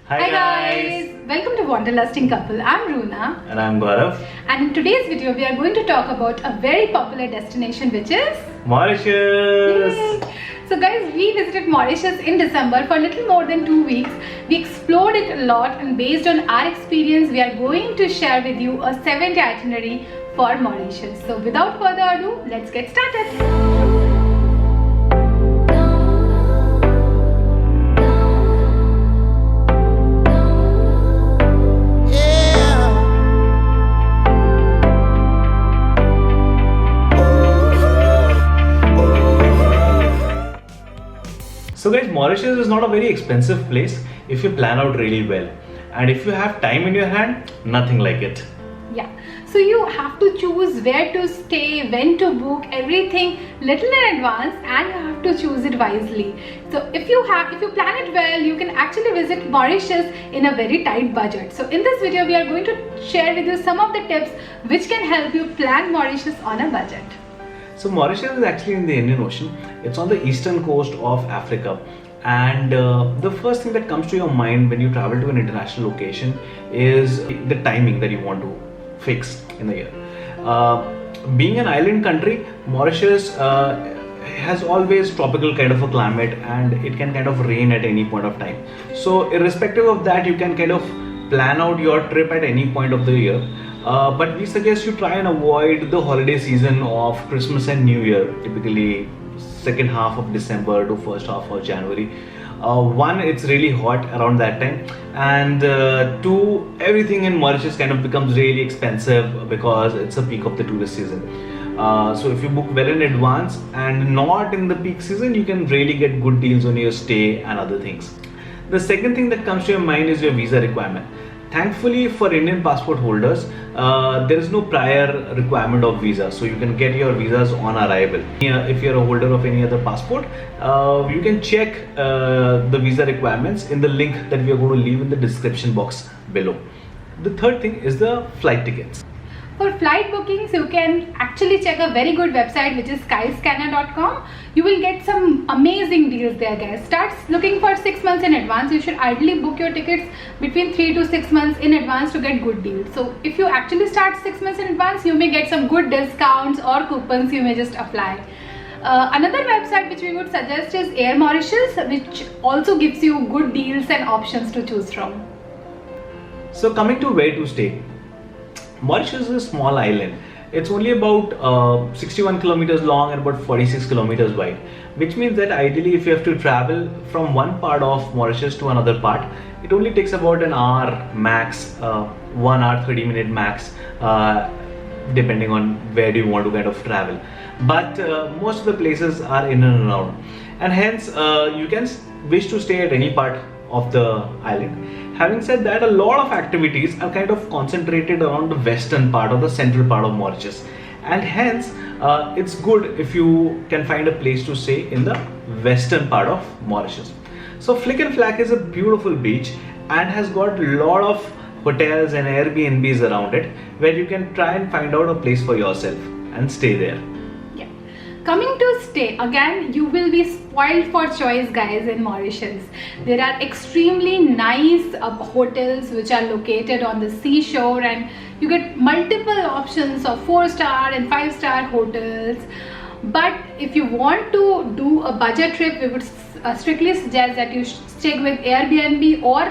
Hi guys! Welcome to Wanderlusting Couple. I'm Runa. And I'm Gaurav. And in today's video, we are going to talk about a very popular destination, which is Mauritius! Yay! So guys, we visited Mauritius in December for a little more than 2 weeks. We explored it a lot, and based on our experience, we are going to share with you a 7-day itinerary for Mauritius. So without further ado, let's get started. So guys, Mauritius is not a very expensive place if you plan out really well. And if you have time in your hand, nothing like it. Yeah, so you have to choose where to stay, when to book, everything little in advance, and you have to choose it wisely. So if you plan it well, you can actually visit Mauritius in a very tight budget. So in this video, we are going to share with you some of the tips which can help you plan Mauritius on a budget. So Mauritius is actually in the Indian Ocean. It's on the eastern coast of Africa. And the first thing that comes to your mind when you travel to an international location is the timing that you want to fix in the year. Being an island country, Mauritius has always tropical kind of a climate, and it can kind of rain at any point of time. So irrespective of that, you can kind of plan out your trip at any point of the year. But we suggest you try and avoid the holiday season of Christmas and New Year, typically second half of December to first half of January. One, it's really hot around that time, and two, everything in Mauritius kind of becomes really expensive because it's a peak of the tourist season. So if you book well in advance and not in the peak season, you can really get good deals on your stay and other things. The second thing that comes to your mind is your visa requirement. Thankfully for Indian passport holders, there is no prior requirement of visa, so you can get your visas on arrival. If you're a holder of any other passport, you can check the visa requirements in the link that we are going to leave in the description box below. The third thing is the flight tickets. For flight bookings, you can actually check a very good website, which is skyscanner.com. You will get some amazing deals there, guys. Start looking for 6 months in advance. You should ideally book your tickets between 3 to 6 months in advance to get good deals. So if you actually start 6 months in advance, you may get some good discounts or coupons you may just apply. Another website which we would suggest is Air Mauritius, which also gives you good deals and options to choose from. So coming to where to stay. Mauritius is a small island. It's only about 61 kilometers long and about 46 kilometers wide, which means that ideally if you have to travel from one part of Mauritius to another part, it only takes about an hour max, 1 hour 30-minute max, depending on where do you want to kind of travel. But most of the places are in and around, and hence you can wish to stay at any part of the island. Having said that, a lot of activities are kind of concentrated around the western part or the central part of Mauritius, and hence it's good if you can find a place to stay in the western part of Mauritius. So Flick and Flack is a beautiful beach and has got a lot of hotels and Airbnbs around it, where you can try and find out a place for yourself and stay there. Coming to stay, again, you will be spoiled for choice, guys, in Mauritius. There are extremely nice hotels which are located on the seashore, and you get multiple options of 4-star and 5-star hotels. But if you want to do a budget trip, we would strictly suggest that you stick with Airbnb, or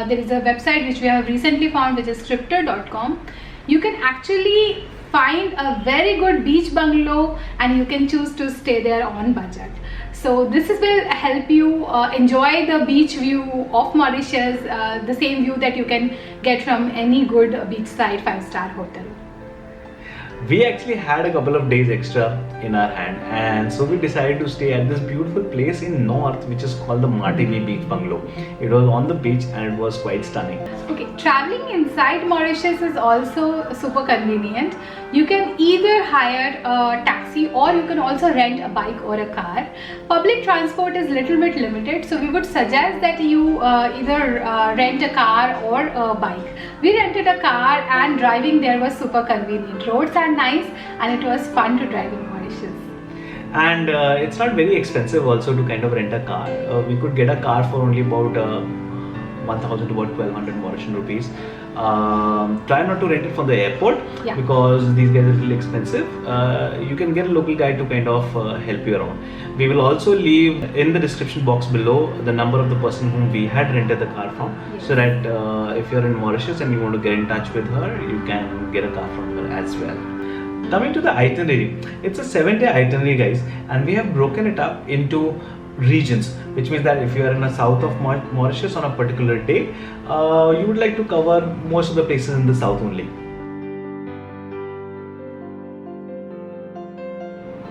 there is a website which we have recently found, which is Scriptor.com. You can actually find a very good beach bungalow and you can choose to stay there on budget. So this will help you enjoy the beach view of Mauritius, the same view that you can get from any good beachside 5-star hotel. We actually had a couple of days extra in our hand, and so we decided to stay at this beautiful place in north, which is called the Martini Beach Bungalow. It was on the beach and it was quite stunning. Okay, traveling inside Mauritius is also super convenient. You can either hire a taxi or you can also rent a bike or a car. Public transport is little bit limited, so we would suggest that you either rent a car or a bike. We rented a car and driving there was super convenient. Roads are nice and it was fun to drive in Mauritius. And it's not very expensive also to kind of rent a car. We could get a car for only about 1,000 to about 1,200 Mauritian rupees. Try not to rent it from the airport Yeah. because these guys are really expensive. You can get a local guide to kind of help you around. We will also leave in the description box below the number of the person whom we had rented the car from, Yes. so that if you're in Mauritius and you want to get in touch with her, you can get a car from her as well. Coming to the itinerary, it's a 7-day itinerary, guys, and we have broken it up into regions, which means that if you are in the south of Mauritius on a particular day, you would like to cover most of the places in the south only.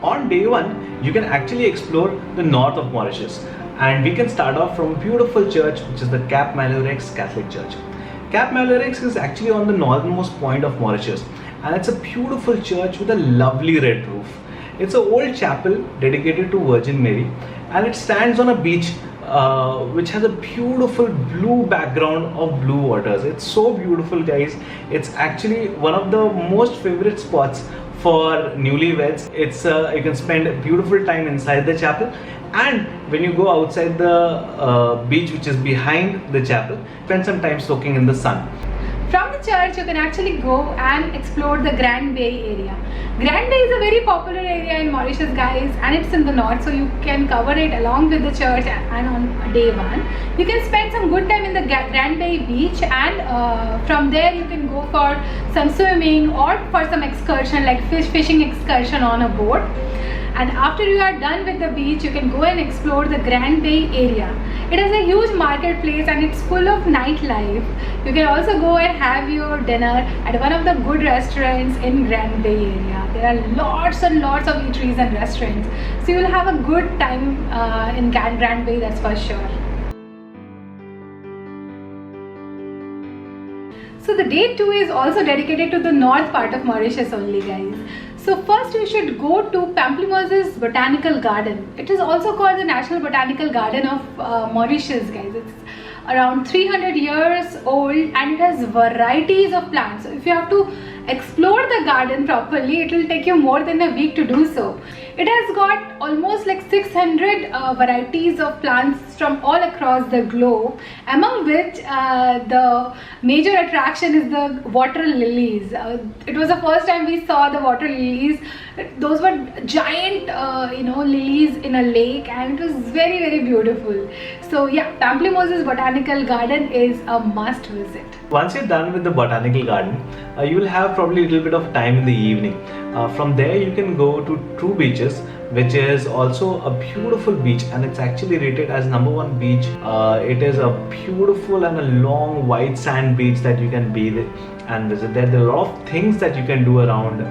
On day 1, you can actually explore the north of Mauritius, and we can start off from a beautiful church, which is the Cap Malourex Catholic Church. Cap Malourex is actually on the northernmost point of Mauritius, and it's a beautiful church with a lovely red roof. It's an old chapel dedicated to Virgin Mary, and it stands on a beach which has a beautiful blue background of blue waters. It's so beautiful, guys. It's actually one of the most favorite spots for newlyweds. It's you can spend a beautiful time inside the chapel, and when you go outside the beach, which is behind the chapel, spend some time soaking in the sun. From the church, you can actually go and explore the Grand Bay area. Grand Bay is a very popular area in Mauritius, guys, and it's in the north, so you can cover it along with the church. And on day 1, you can spend some good time in the Grand Bay beach, and from there you can go for some swimming or for some excursion like fishing excursion on a boat. And after you are done with the beach, you can go and explore the Grand Bay area. It has a huge marketplace and it's full of nightlife. You can also go and have your dinner at one of the good restaurants in Grand Bay area. There are lots and lots of eateries and restaurants, so you will have a good time in Grand Bay, that's for sure. So the day 2 is also dedicated to the north part of Mauritius only, guys. So first we should go to Pamplemousses Botanical Garden. It is also called the National Botanical Garden of Mauritius, guys. It's around 300 years old and it has varieties of plants. So if you have to explore the garden properly, it will take you more than a week to do so. It has got almost like 600 varieties of plants from all across the globe, among which the major attraction is the water lilies. It was the first time we saw the water lilies. Those were giant lilies in a lake, and it was very, very beautiful. So yeah, Pamplemousses Botanical Garden is a must visit. Once you're done with the botanical garden, you will have probably a little bit of time in the evening. From there you can go to True Beaches, which is also a beautiful beach, and it's actually rated as #1 beach. It is a beautiful and a long white sand beach that you can bathe and visit there. There are a lot of things that you can do around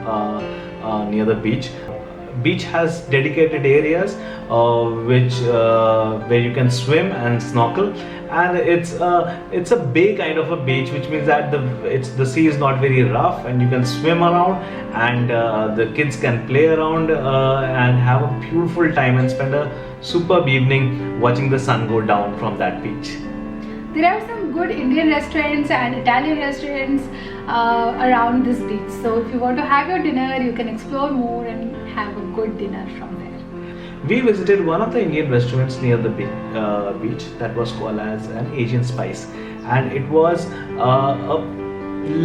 near the beach. Beach has dedicated areas where you can swim and snorkel, and it's a bay kind of a beach, which means that the sea is not very rough and you can swim around, and the kids can play around and have a beautiful time and spend a superb evening watching the sun go down from that beach. There are some good Indian restaurants and Italian restaurants around this beach. So if you want to have your dinner, you can explore more and have a good dinner from there. We visited one of the Indian restaurants near the beach that was called as an Asian Spice, and it was a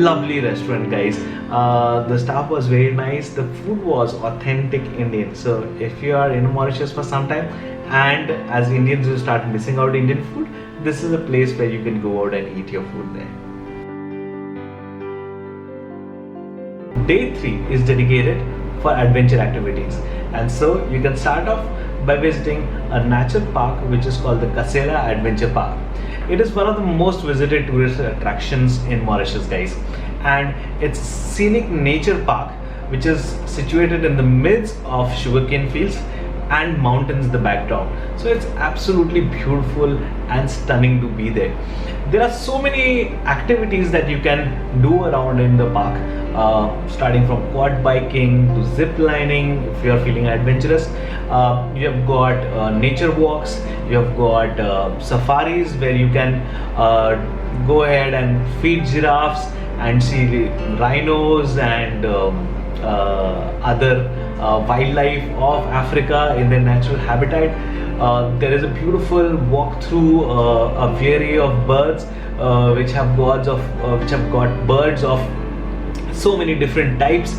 lovely restaurant, guys. The staff was very nice. The food was authentic Indian. So if you are in Mauritius for some time and as Indians you start missing out Indian food, this is a place where you can go out and eat your food there. Day 3 is dedicated for adventure activities, and so you can start off by visiting a natural park which is called the Kasera Adventure Park. It is one of the most visited tourist attractions in Mauritius, guys, and it's scenic nature park which is situated in the midst of sugarcane fields and mountains in the background. So it's absolutely beautiful and stunning to be there. There are so many activities that you can do around in the park, starting from quad biking to zip lining if you are feeling adventurous. You have got nature walks, you have got safaris where you can go ahead and feed giraffes and see rhinos and other wildlife of Africa in their natural habitat. There is a beautiful walk through a aviary of birds, which have got birds of so many different types.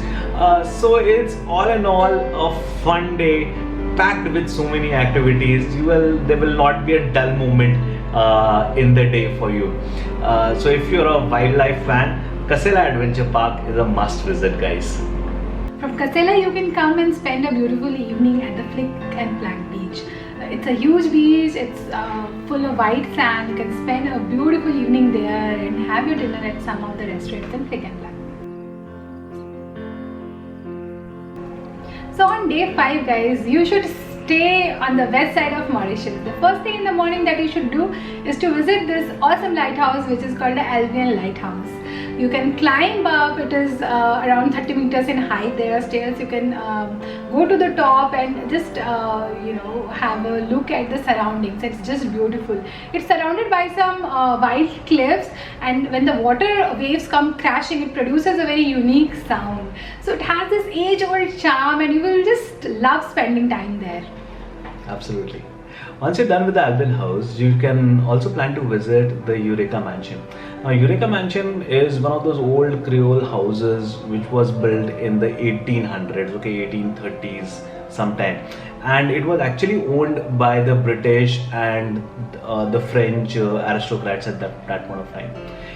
So it's all in all a fun day, packed with so many activities. There will not be a dull moment in the day for you. So if you're a wildlife fan, Kasela Adventure Park is a must visit, guys. From Kasela, you can come and spend a beautiful evening at the Flick and Plank Beach. It's a huge beach, it's full of white sand. You can spend a beautiful evening there and have your dinner at some of the restaurants in Flick and Plank. So on day 5, guys, you should stay on the west side of Mauritius. The first thing in the morning that you should do is to visit this awesome lighthouse, which is called the Albion Lighthouse. You can climb up, it is around 30 meters in height. There are stairs, you can go to the top and just have a look at the surroundings. It's just beautiful. It's surrounded by some wild cliffs, and when the water waves come crashing, it produces a very unique sound. So it has this age-old charm, and you will just love spending time there. Absolutely. Once you're done with the Albion House, you can also plan to visit the Eureka Mansion. Now, Eureka Mansion is one of those old Creole houses which was built in the 1800s, 1830s sometime. And it was actually owned by the British and the French aristocrats at that point of time.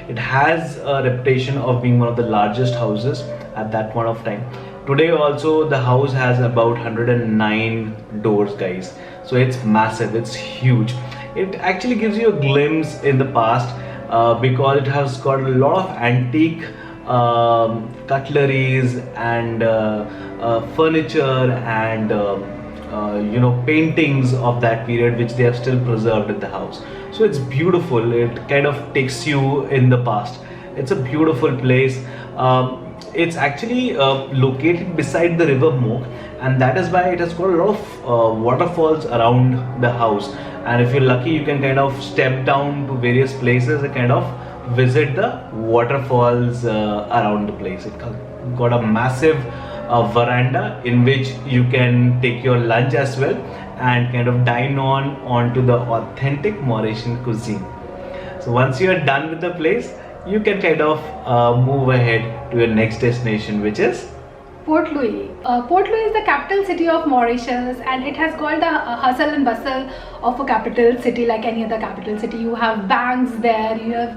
It has a reputation of being one of the largest houses at that point of time. Today also the house has about 109 doors, guys. So it's massive, it's huge. It actually gives you a glimpse in the past because it has got a lot of antique cutleries and furniture and paintings of that period which they have still preserved in the house. So it's beautiful. It kind of takes you in the past. It's a beautiful place. It's actually located beside the river Moke, and that is why it has got a lot of waterfalls around the house. And if you're lucky, you can kind of step down to various places and kind of visit the waterfalls around the place. It got a massive veranda in which you can take your lunch as well and kind of dine onto the authentic Mauritian cuisine. So once you are done with the place, you can kind of move ahead to your next destination, which is Port Louis. Port Louis is the capital city of Mauritius, and it has got the hustle and bustle of a capital city like any other capital city. You have banks there, you have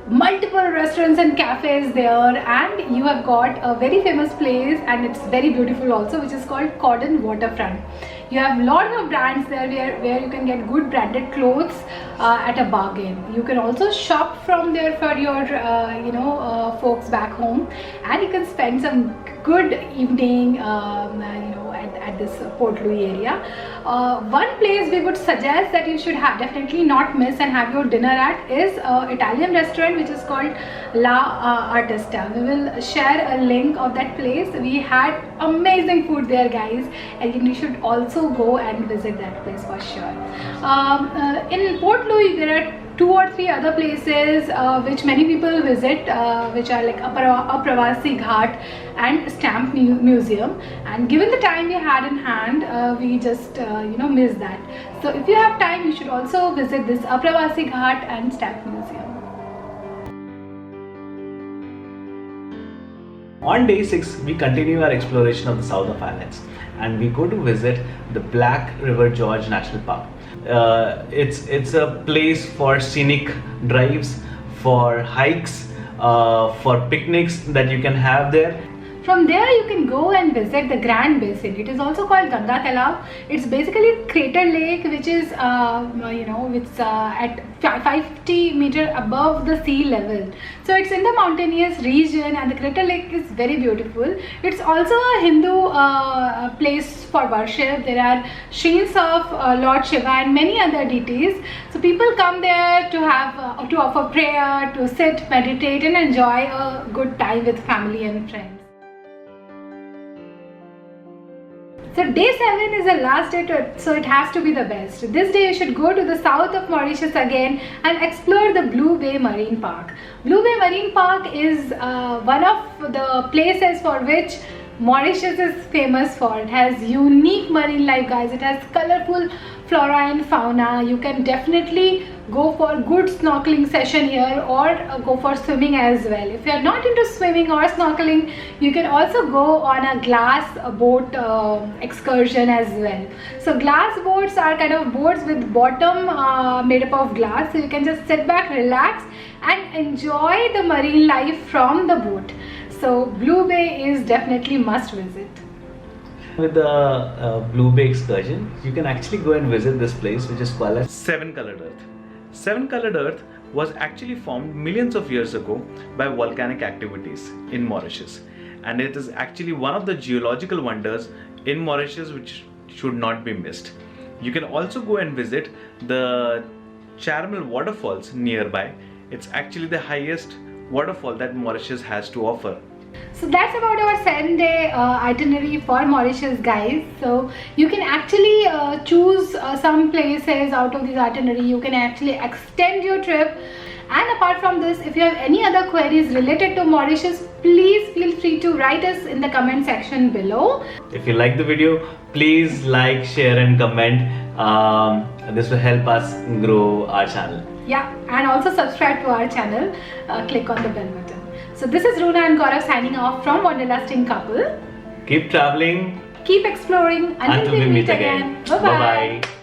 multiple restaurants and cafes there, and you have got a very famous place, and it's very beautiful also, which is called Cordon Waterfront. You have lots of brands there where you can get good branded clothes at a bargain. You can also shop from there for your folks back home, and you can spend some good evening at this Port Louis area. One place we would suggest that you should definitely not miss and have your dinner at is Italian restaurant which is called La Artista. We will share a link of that place. We had amazing food there, guys, and you should also go and visit that place for sure. In Port Louis there are 2 or 3 other places which many people visit, which are like Apravasi Ghat and Stamp Museum, and given the time we had in hand, we just missed that. So if you have time, you should also visit this Apravasi Ghat and Stamp Museum. On day 6, we continue our exploration of the South of Islands, and we go to visit the Black River Gorge National Park. It's a place for scenic drives, for hikes, for picnics that you can have there. From there you can go and visit the Grand Basin. It is also called Ganga Talab. It's basically Crater Lake, which is at 50 meter above the sea level. So it's in the mountainous region, and the Crater Lake is very beautiful. It's also a Hindu place for worship. There are shrines of Lord Shiva and many other deities. So people come there to have to offer prayer, to sit, meditate, and enjoy a good time with family and friends. So day 7 is the last day, so it has to be the best. This day you should go to the south of Mauritius again and explore the Blue Bay Marine Park. Blue Bay Marine Park is one of the places for which Mauritius is famous for. It has unique marine life, guys. It has colorful flora and fauna. You can definitely go for good snorkeling session here, or go for swimming as well. If you are not into swimming or snorkeling, you can also go on a glass boat excursion as well. So glass boats are kind of boats with bottom made up of glass, so you can just sit back, relax and enjoy the marine life from the boat. So Blue Bay is definitely must visit. With the Blue Bay excursion, you can actually go and visit this place, which is called as Seven Colored Earth. Seven Colored Earth was actually formed millions of years ago by volcanic activities in Mauritius, and it is actually one of the geological wonders in Mauritius which should not be missed. You can also go and visit the Caramel waterfalls nearby. It's actually the highest waterfall that Mauritius has to offer. So that's about our 7-day itinerary for Mauritius, guys. So you can actually choose some places out of this itinerary. You can actually extend your trip. And apart from this, if you have any other queries related to Mauritius, please feel free to write us in the comment section below. If you like the video, please like, share and comment. This will help us grow our channel. Yeah, and also subscribe to our channel. Click on the bell button. So this is Runa and Gaurav signing off from Wanderlusting Couple. Keep traveling Keep exploring until we meet again. Bye-bye. Bye-bye.